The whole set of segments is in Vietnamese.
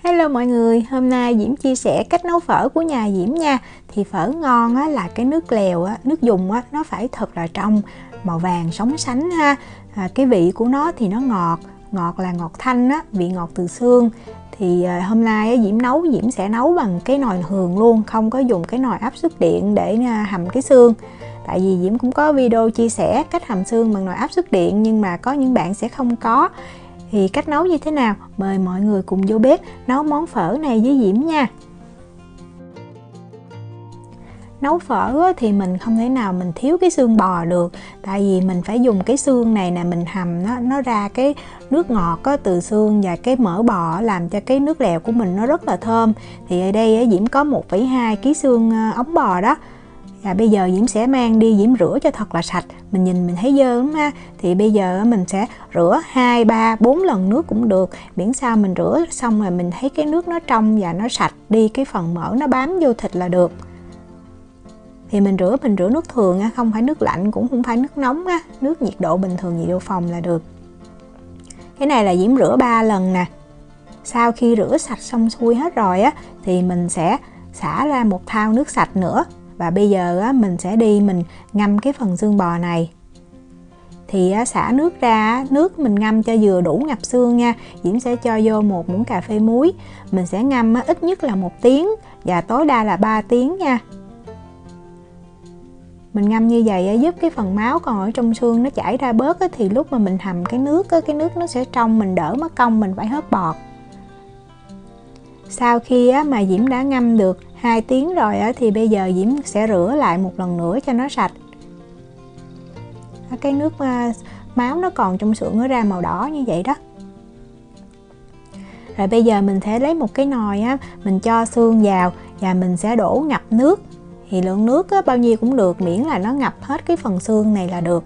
Hello mọi người, hôm nay Diễm chia sẻ cách nấu phở của nhà Diễm nha. Thì phở ngon á, là cái nước lèo á, nước dùng á, nó phải thật là trong, màu vàng sóng sánh ha. Cái vị của nó thì nó ngọt, ngọt là ngọt thanh á, vị ngọt từ xương. Thì hôm nay á, Diễm sẽ nấu bằng cái nồi thường luôn, không có dùng cái nồi áp suất điện để hầm cái xương. Tại vì Diễm cũng có video chia sẻ cách hầm xương bằng nồi áp suất điện, nhưng mà có những bạn sẽ không có. Thì cách nấu như thế nào? Mời mọi người cùng vô bếp nấu món phở này với Diễm nha. Nấu phở thì mình không thể nào mình thiếu cái xương bò được. Tại vì mình phải dùng cái xương này nè, mình hầm nó ra cái nước ngọt từ xương và cái mỡ bò làm cho cái nước lèo của mình nó rất là thơm. Thì ở đây Diễm có 1,2 kg xương ống bò đó. Và bây giờ Diễm sẽ mang đi Diễm rửa cho thật là sạch. Mình nhìn mình thấy dơ lắm ha. Thì bây giờ mình sẽ rửa 2, 3, 4 lần nước cũng được. Miễn sao mình rửa xong rồi mình thấy cái nước nó trong và nó sạch đi, cái phần mỡ nó bám vô thịt là được. Thì mình rửa nước thường, không phải nước lạnh cũng không phải nước nóng, nước nhiệt độ bình thường, nhiệt độ phòng là được. Cái này là Diễm rửa 3 lần nè. Sau khi rửa sạch xong xuôi hết rồi thì mình sẽ xả ra một thau nước sạch nữa. Và bây giờ mình sẽ đi mình ngâm cái phần xương bò này. Thì xả nước ra, nước mình ngâm cho vừa đủ ngập xương nha. Diễm sẽ cho vô 1 muỗng cà phê muối. Mình sẽ ngâm ít nhất là 1 tiếng và tối đa là 3 tiếng nha. Mình ngâm như vậy giúp cái phần máu còn ở trong xương nó chảy ra bớt, thì lúc mà mình hầm cái nước nó sẽ trong, mình đỡ mất công mình phải hớt bọt. Sau khi mà Diễm đã ngâm được 2 tiếng rồi thì bây giờ Diễm sẽ rửa lại một lần nữa cho nó sạch. Cái nước máu nó còn trong xương nó ra màu đỏ như vậy đó. Rồi bây giờ mình sẽ lấy một cái nồi mình cho xương vào và mình sẽ đổ ngập nước. Thì lượng nước bao nhiêu cũng được, miễn là nó ngập hết cái phần xương này là được.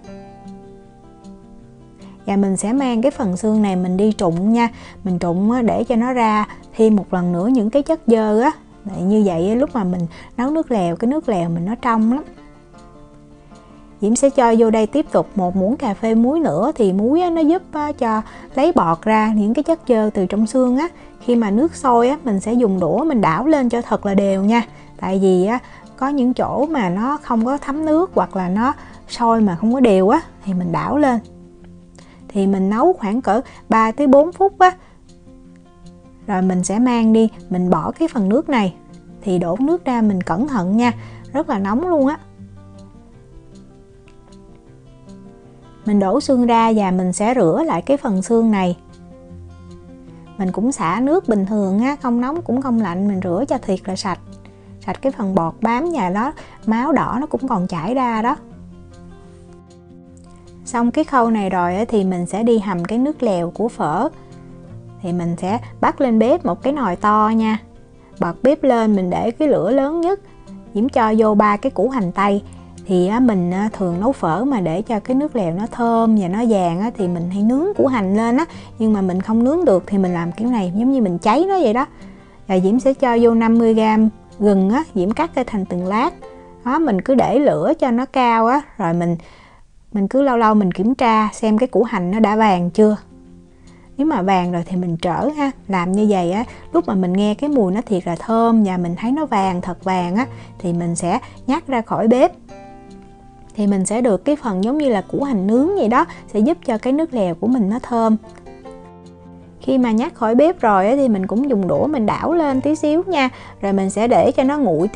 Và mình sẽ mang cái phần xương này mình đi trụng nha. Mình trụng để cho nó ra thêm một lần nữa những cái chất dơ như vậy lúc mà mình nấu nước lèo, cái nước lèo mình nó trong lắm. Diễm sẽ cho vô đây tiếp tục 1 muỗng cà phê muối nữa. Thì muối nó giúp cho lấy bọt ra những cái chất dơ từ trong xương Khi mà nước sôi mình sẽ dùng đũa mình đảo lên cho thật là đều nha. Tại vì có những chỗ mà nó không có thấm nước hoặc là nó sôi mà không có đều thì mình đảo lên. Thì mình nấu khoảng cỡ 3 tới 4 phút rồi mình sẽ mang đi, mình bỏ cái phần nước này. Thì đổ nước ra mình cẩn thận nha, rất là nóng luôn Mình đổ xương ra và mình sẽ rửa lại cái phần xương này. Mình cũng xả nước bình thường không nóng cũng không lạnh, mình rửa cho thiệt là sạch. Sạch cái phần bọt bám và đó, máu đỏ nó cũng còn chảy ra đó. Xong cái khâu này rồi thì mình sẽ đi hầm cái nước lèo của phở. Thì mình sẽ bắt lên bếp một cái nồi to nha. Bật bếp lên, mình để cái lửa lớn nhất. Diễm cho vô 3 cái củ hành tây. Thì mình thường nấu phở mà để cho cái nước lèo nó thơm và nó vàng thì mình hay nướng củ hành lên Nhưng mà mình không nướng được thì mình làm kiểu này, giống như mình cháy nó vậy đó. Và Diễm sẽ cho vô 50g gừng Diễm cắt ra thành từng lát. Mình cứ để lửa cho nó cao rồi mình cứ lâu lâu mình kiểm tra xem cái củ hành nó đã vàng chưa. Nếu mà vàng rồi thì mình trở làm như vậy lúc mà mình nghe cái mùi nó thiệt là thơm và mình thấy nó vàng, thật vàng thì mình sẽ nhắc ra khỏi bếp. Thì mình sẽ được cái phần giống như là củ hành nướng vậy đó, sẽ giúp cho cái nước lèo của mình nó thơm. Khi mà nhắc khỏi bếp rồi thì mình cũng dùng đũa mình đảo lên tí xíu nha. Rồi mình sẽ để cho nó nguội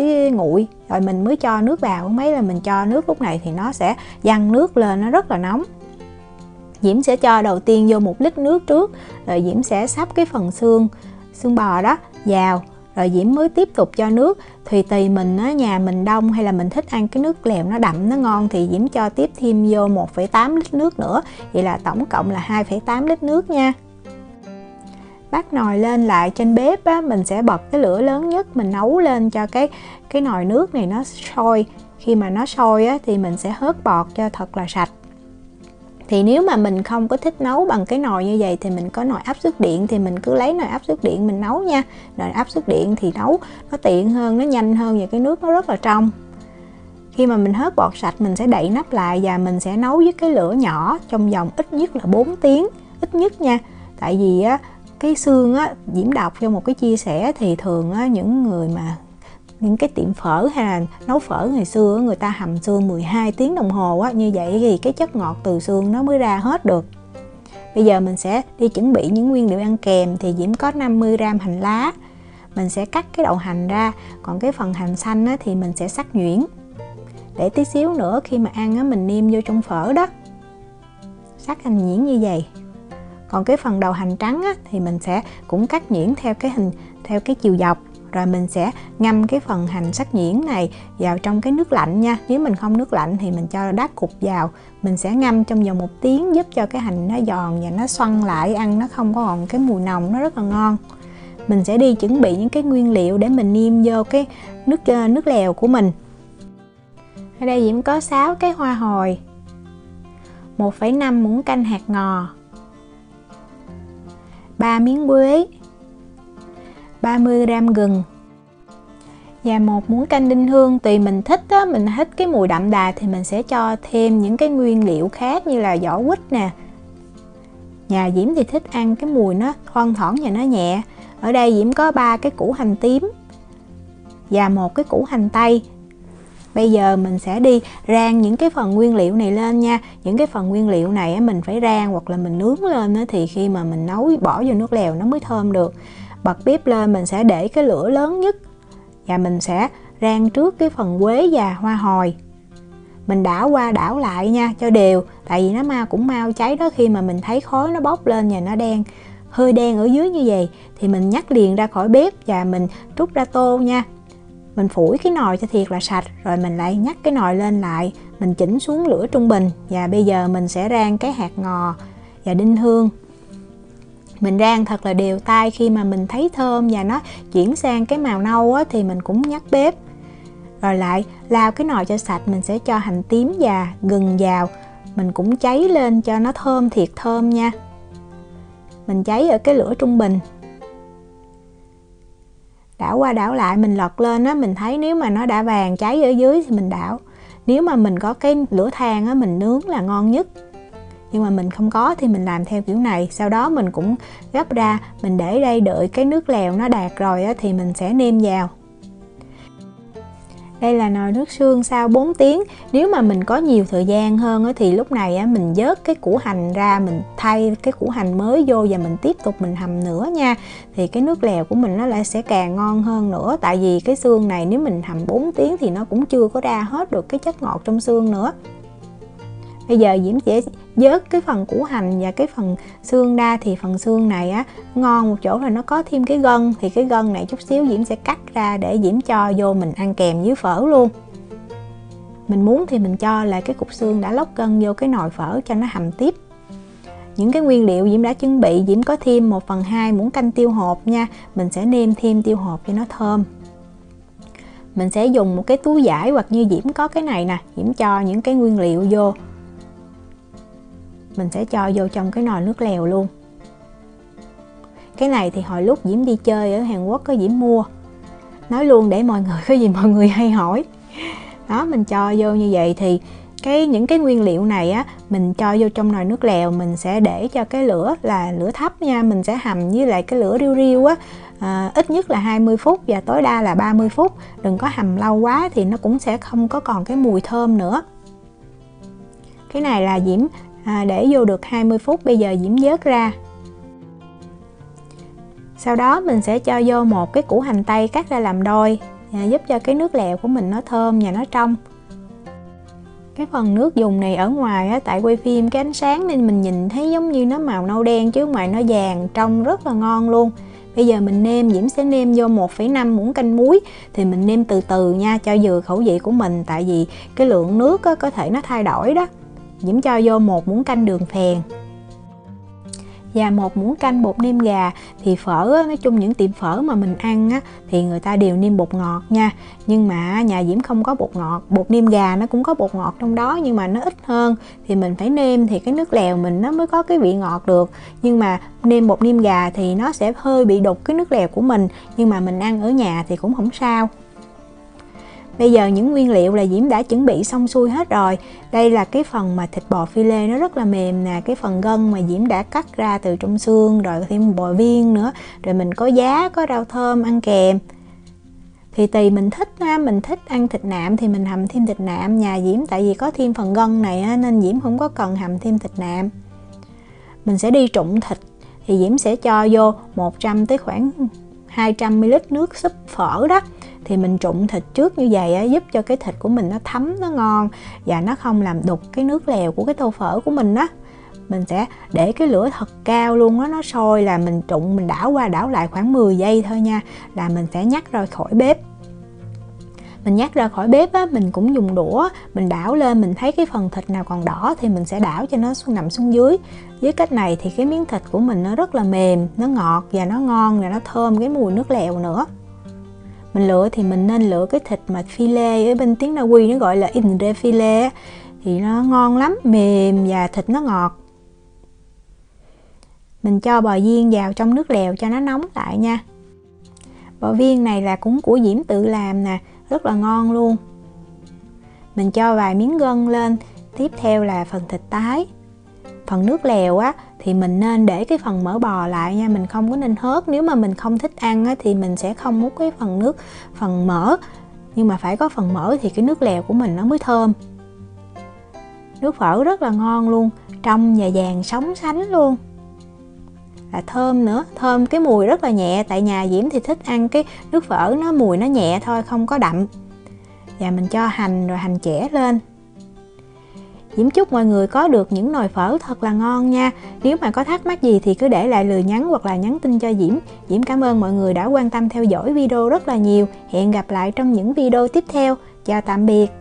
rồi mình mới cho nước vào. Mấy là mình cho nước lúc này thì nó sẽ văng nước lên, nó rất là nóng. Diễm sẽ cho đầu tiên vô 1 lít nước trước. Rồi Diễm sẽ xắp cái phần xương bò đó vào. Rồi Diễm mới tiếp tục cho nước. Tùy mình nhà mình đông hay là mình thích ăn cái nước lèo nó đậm nó ngon thì Diễm cho tiếp thêm vô 1,8 lít nước nữa. Vậy là tổng cộng là 2,8 lít nước nha. Bắt nồi lên lại trên bếp mình sẽ bật cái lửa lớn nhất, mình nấu lên cho cái nồi nước này nó sôi. Khi mà nó sôi thì mình sẽ hớt bọt cho thật là sạch. Thì nếu mà mình không có thích nấu bằng cái nồi như vậy thì mình có nồi áp suất điện thì mình cứ lấy nồi áp suất điện mình nấu nha. Nồi áp suất điện thì nấu nó tiện hơn, nó nhanh hơn và cái nước nó rất là trong. Khi mà mình hớt bọt sạch mình sẽ đậy nắp lại và mình sẽ nấu với cái lửa nhỏ trong vòng ít nhất là 4 tiếng, ít nhất nha. Tại vì cái xương á, Diễm đọc cho một cái chia sẻ thì thường á, những cái tiệm phở hay là nấu phở ngày xưa người ta hầm xương 12 tiếng đồng hồ á, như vậy thì cái chất ngọt từ xương nó mới ra hết được. Bây giờ mình sẽ đi chuẩn bị những nguyên liệu ăn kèm. Thì Diễm có 50g hành lá. Mình sẽ cắt cái đậu hành ra, còn cái phần hành xanh á, thì mình sẽ xắt nhuyễn để tí xíu nữa khi mà ăn á, mình nêm vô trong phở đó. Xắt hành nhuyễn như vậy. Còn cái phần đầu hành trắng á, thì mình sẽ cũng cắt nhuyễn theo cái chiều dọc. Rồi mình sẽ ngâm cái phần hành sắc nhuyễn này vào trong cái nước lạnh nha. Nếu mình không nước lạnh thì mình cho đá cục vào. Mình sẽ ngâm trong vòng 1 tiếng giúp cho cái hành nó giòn và nó xoăn lại, ăn nó không có còn cái mùi nồng, nó rất là ngon. Mình sẽ đi chuẩn bị những cái nguyên liệu để mình nêm vô cái nước lèo của mình. Ở đây Diễm có 6 cái hoa hồi, 1,5 muỗng canh hạt ngò, 3 miếng quế, 30g gừng và 1 muỗng canh đinh hương. Tùy mình thích á, mình thích cái mùi đậm đà thì mình sẽ cho thêm những cái nguyên liệu khác như là vỏ quýt nè. Nhà Diễm thì thích ăn cái mùi nó thoang thoảng và nó nhẹ. Ở đây Diễm có 3 cái củ hành tím và 1 cái củ hành tây. Bây giờ mình sẽ đi rang những cái phần nguyên liệu này lên nha. Những cái phần nguyên liệu này mình phải rang hoặc là mình nướng lên thì khi mà mình nấu bỏ vô nước lèo nó mới thơm được. Bật bếp lên, mình sẽ để cái lửa lớn nhất và mình sẽ rang trước cái phần quế và hoa hồi. Mình đảo qua đảo lại nha, cho đều, tại vì nó cũng mau cháy đó. Khi mà mình thấy khói nó bốc lên và nó hơi đen ở dưới như vậy thì mình nhắc liền ra khỏi bếp và mình trút ra tô nha. Mình phủi cái nồi cho thiệt là sạch, rồi mình lại nhắc cái nồi lên lại, mình chỉnh xuống lửa trung bình. Và bây giờ mình sẽ rang cái hạt ngò và đinh hương. Mình rang thật là đều tay. Khi mà mình thấy thơm và nó chuyển sang cái màu nâu á, thì mình cũng nhắc bếp. Rồi lại lau cái nồi cho sạch, mình sẽ cho hành tím và gừng vào. Mình cũng cháy lên cho nó thơm thiệt thơm nha. Mình cháy ở cái lửa trung bình. Đảo qua đảo lại, mình lật lên á, mình thấy nếu mà nó đã vàng cháy ở dưới thì mình đảo. Nếu mà mình có cái lửa than á, mình nướng là ngon nhất. Nhưng mà mình không có thì mình làm theo kiểu này. Sau đó mình cũng gấp ra, mình để đây đợi cái nước lèo nó đạt rồi á, thì mình sẽ nêm vào. Đây là nồi nước xương sau 4 tiếng. Nếu mà mình có nhiều thời gian hơn á, thì lúc này á, mình vớt cái củ hành ra, mình thay cái củ hành mới vô và mình tiếp tục mình hầm nữa nha. Thì cái nước lèo của mình nó lại sẽ càng ngon hơn nữa. Tại vì cái xương này nếu mình hầm 4 tiếng thì nó cũng chưa có ra hết được cái chất ngọt trong xương nữa. Bây giờ Diễm sẽ vớt cái phần củ hành và cái phần xương ra. Thì phần xương này á, ngon một chỗ là nó có thêm cái gân. Thì cái gân này chút xíu Diễm sẽ cắt ra để Diễm cho vô mình ăn kèm với phở luôn. Mình muốn thì mình cho lại cái cục xương đã lóc gân vô cái nồi phở cho nó hầm tiếp. Những cái nguyên liệu Diễm đã chuẩn bị, Diễm có thêm 1/2 muỗng canh tiêu hột nha. Mình sẽ nêm thêm tiêu hột cho nó thơm. Mình sẽ dùng một cái túi vải hoặc như Diễm có cái này nè. Diễm cho những cái nguyên liệu vô. Mình sẽ cho vô trong cái nồi nước lèo luôn. Cái này thì hồi lúc Diễm đi chơi ở Hàn Quốc có Diễm mua. Nói luôn để mọi người có gì mọi người hay hỏi. Đó, mình cho vô như vậy thì những cái nguyên liệu này á, mình cho vô trong nồi nước lèo. Mình sẽ để cho cái lửa là lửa thấp nha. Mình sẽ hầm với lại cái lửa riu riu á, ít nhất là 20 phút và tối đa là 30 phút. Đừng có hầm lâu quá thì nó cũng sẽ không có còn cái mùi thơm nữa. Cái này là Diễm để vô được 20 phút. Bây giờ Diễm vớt ra. Sau đó mình sẽ cho vô một cái củ hành tây cắt ra làm đôi, giúp cho cái nước lèo của mình nó thơm và nó trong. Cái phần nước dùng này ở ngoài á, tại quay phim cái ánh sáng nên mình nhìn thấy giống như nó màu nâu đen, chứ ngoài nó vàng, trông rất là ngon luôn. Bây giờ mình nêm, Diễm sẽ nêm vô 1,5 muỗng canh muối. Thì mình nêm từ từ nha, cho vừa khẩu vị của mình. Tại vì cái lượng nước á, có thể nó thay đổi đó. Diễm cho vô 1 muỗng canh đường phèn và 1 muỗng canh bột nêm gà. Thì phở á, nói chung những tiệm phở mà mình ăn á, thì người ta đều nêm bột ngọt nha. Nhưng mà nhà Diễm không có bột ngọt. Bột nêm gà nó cũng có bột ngọt trong đó nhưng mà nó ít hơn. Thì mình phải nêm thì cái nước lèo mình nó mới có cái vị ngọt được. Nhưng mà nêm bột nêm gà thì nó sẽ hơi bị đục cái nước lèo của mình. Nhưng mà mình ăn ở nhà thì cũng không sao. Bây giờ những nguyên liệu là Diễm đã chuẩn bị xong xuôi hết rồi. Đây là cái phần mà thịt bò phi lê nó rất là mềm nè, cái phần gân mà Diễm đã cắt ra từ trong xương, rồi thêm bò viên nữa, rồi mình có giá, có rau thơm ăn kèm. Thì tùy mình thích ha, mình thích ăn thịt nạm thì mình hầm thêm thịt nạm. Nhà Diễm tại vì có thêm phần gân này á, nên Diễm không có cần hầm thêm thịt nạm. Mình sẽ đi trụng thịt thì Diễm sẽ cho vô 100 tới khoảng 200ml nước súp phở đó. Thì mình trụng thịt trước như vậy á, giúp cho cái thịt của mình nó thấm, nó ngon và nó không làm đục cái nước lèo của cái tô phở của mình á. Mình sẽ để cái lửa thật cao luôn á, nó sôi là mình trụng, mình đảo qua đảo lại khoảng 10 giây thôi nha, là mình sẽ nhắc ra khỏi bếp. Mình nhắc ra khỏi bếp á, mình cũng dùng đũa, mình đảo lên, mình thấy cái phần thịt nào còn đỏ thì mình sẽ đảo cho nó nằm xuống dưới. Với cách này thì cái miếng thịt của mình nó rất là mềm, nó ngọt và nó ngon, và nó thơm cái mùi nước lèo nữa. Mình lựa thì mình nên lựa cái thịt mà phi lê, ở bên tiếng Na Uy nó gọi là Indre phi lê, thì nó ngon lắm, mềm và thịt nó ngọt. Mình cho bò viên vào trong nước lèo cho nó nóng lại nha. Bò viên này là cũng của Diễm tự làm nè, rất là ngon luôn. Mình cho vài miếng gân lên, tiếp theo là phần thịt tái. Phần nước lèo á thì mình nên để cái phần mỡ bò lại nha, mình không có nên hớt. Nếu mà mình không thích ăn á, thì mình sẽ không múc cái phần mỡ, nhưng mà phải có phần mỡ thì cái nước lèo của mình nó mới thơm. Nước phở rất là ngon luôn, trong và vàng sống sánh luôn, là thơm nữa, thơm cái mùi rất là nhẹ. Tại nhà Diễm thì thích ăn cái nước phở nó mùi nó nhẹ thôi, không có đậm. Và mình cho hành rồi hành chẻ lên. Diễm chúc mọi người có được những nồi phở thật là ngon nha. Nếu mà có thắc mắc gì thì cứ để lại lời nhắn hoặc là nhắn tin cho Diễm. Diễm cảm ơn mọi người đã quan tâm theo dõi video rất là nhiều. Hẹn gặp lại trong những video tiếp theo. Chào tạm biệt.